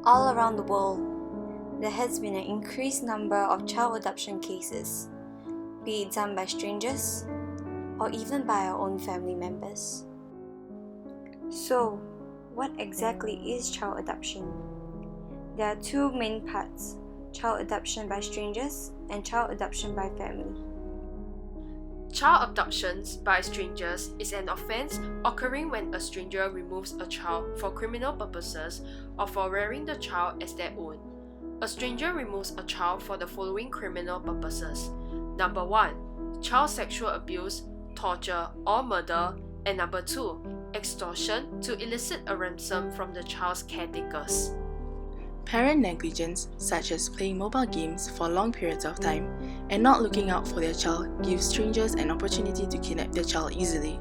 All around the world, there has been an increased number of child abduction cases, be it done by strangers or even by our own family members. So, what exactly is child abduction? There are two main parts: child abduction by strangers and child abduction by family. Child abductions by strangers is an offense occurring when a stranger removes a child for criminal purposes or for rearing the child as their own. A stranger removes a child for the following criminal purposes. Number 1. Child sexual abuse, torture, or murder. And number 2. Extortion to elicit a ransom from the child's caretakers. Parent negligence, such as playing mobile games for long periods of time and not looking out for their child, gives strangers an opportunity to kidnap their child easily.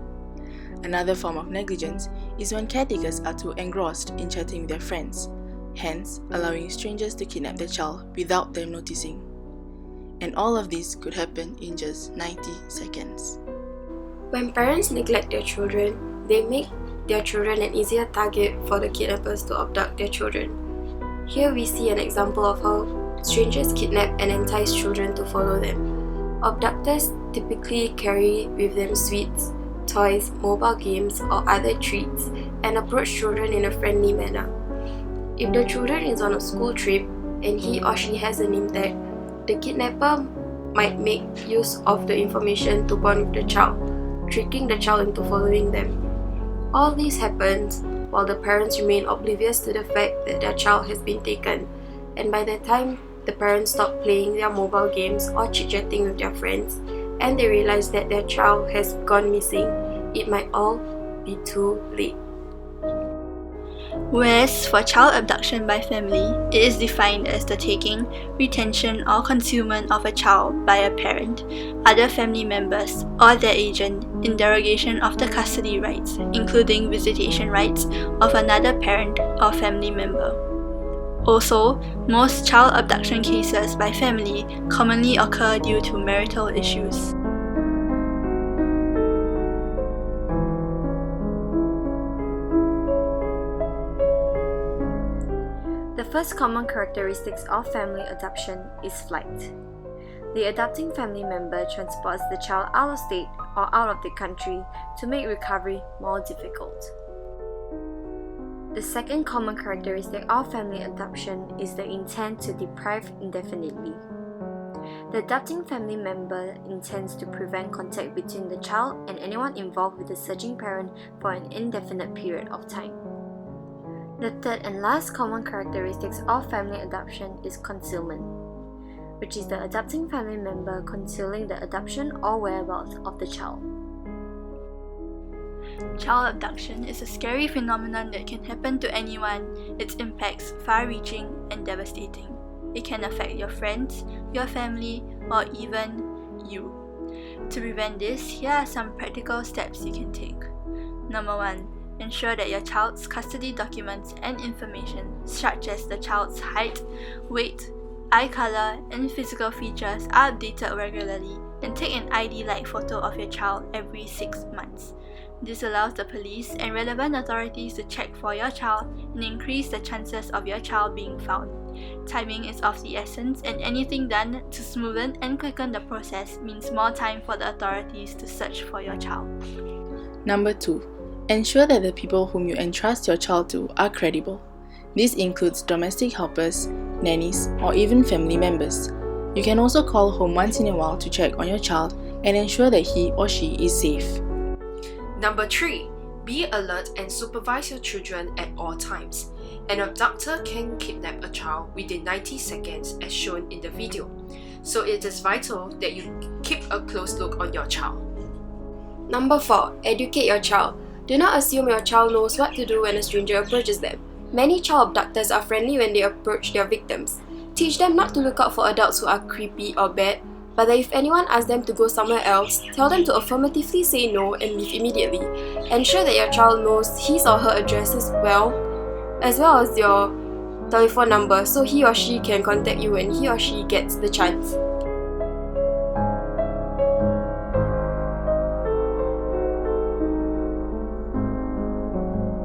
Another form of negligence is when caretakers are too engrossed in chatting with their friends, hence allowing strangers to kidnap their child without them noticing. And all of this could happen in just 90 seconds. When parents neglect their children, they make their children an easier target for the kidnappers to abduct their children. Here we see an example of how strangers kidnap and entice children to follow them. Abductors typically carry with them sweets, toys, mobile games, or other treats and approach children in a friendly manner. If the children is on a school trip and he or she has a name tag, the kidnapper might make use of the information to bond with the child, tricking the child into following them. All this happens while the parents remain oblivious to the fact that their child has been taken, and by the time the parents stop playing their mobile games or chit-chatting with their friends, and they realize that their child has gone missing, it might all be too late. Whereas for child abduction by family, it is defined as the taking, retention, or concealment of a child by a parent, other family members, or their agent in derogation of the custody rights, including visitation rights, of another parent or family member. Also, most child abduction cases by family commonly occur due to marital issues. The first common characteristics of family adoption is flight. The adopting family member transports the child out of state or out of the country to make recovery more difficult. The second common characteristic of family adoption is the intent to deprive indefinitely. The adopting family member intends to prevent contact between the child and anyone involved with the searching parent for an indefinite period of time. The third and last common characteristics of family adoption is concealment, which is the adopting family member concealing the adoption or whereabouts of the child. Child abduction is a scary phenomenon that can happen to anyone. Its impacts far-reaching and devastating. It can affect your friends, your family, or even you. To prevent this, here are some practical steps you can take. Number 1. Ensure that your child's custody documents and information, such as the child's height, weight, eye color, and physical features, are updated regularly, and take an ID-like photo of your child every 6 months. This allows the police and relevant authorities to check for your child and increase the chances of your child being found. Timing is of the essence, and anything done to smoothen and quicken the process means more time for the authorities to search for your child. Number 2. Ensure that the people whom you entrust your child to are credible. This includes domestic helpers, nannies, or even family members. You can also call home once in a while to check on your child and ensure that he or she is safe. Number 3. Be alert and supervise your children at all times. An abductor can kidnap a child within 90 seconds as shown in the video, so it is vital that you keep a close look on your child. Number 4. Educate your child. Do not assume your child knows what to do when a stranger approaches them. Many child abductors are friendly when they approach their victims. Teach them not to look out for adults who are creepy or bad, but that if anyone asks them to go somewhere else, tell them to affirmatively say no and leave immediately. Ensure that your child knows his or her address as well as your telephone number, so he or she can contact you when he or she gets the chance.